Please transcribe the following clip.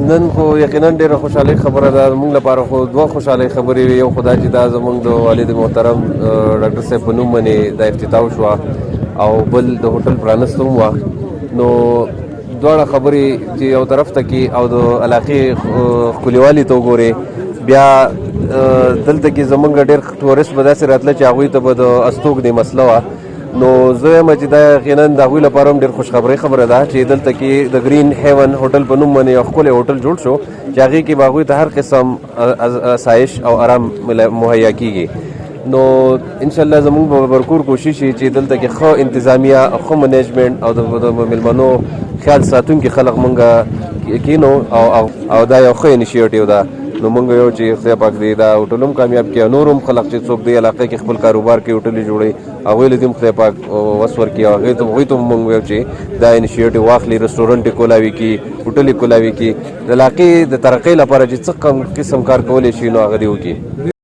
نن خو یقینا ډېره خوشحالۍ خبره ده زموږ لپاره خو دوه خوشحالۍ خبرې وي یو خو دا چې دا زموږ د والد محترم ډاکټر صاحب په نوم باندې دا افتتاح وشوه او بل د هوټل پرانست هم وه نو دواړه خبرې چې یو طرف ته کې او د علاقې ښکلیوالي ته وګورې بیا دلته کې زموږ ډېر ټورست به داسې راتله چې هغوی ته به د استوګنې مسله وه نو زه وایم چې دا یقینا د هغوی لپاره هم ډېر خوشخبرۍ خبره ده چې دلته کې د ګرین هیون هوټل په نوم باندې یو ښکلی هوټل جوړ شو چې هغې کې به هغوی ته هر قسم آسایش او آرام مهیا کېږي نو انشاءالله زموږ به برکور کوشش وي چې دلته کې ښه انتظامیه ښه منیجمنټ او د میلمنو خیال ساتونکي خلک مونږ کینو او دا یو ښه انیشیټیو ده نو مونږ یو چې خدای پاک دې دا هوټل هم کامیاب کړي او نور هم خلک چې څوک دې علاقې کې خپل کاروبار کوي هوټلې جوړوي هغوی له دې هم خدای پاک وس ورکړي او هغوی ته هم مونږ ویل چې دا انیشیټیو واخلي رسټورنټ یې کولاوي کړي هوټل یې کولاوي کړي د علاقې د ترقۍ لپاره چې څه قسم کار کولی شي نو هغه دې وکړي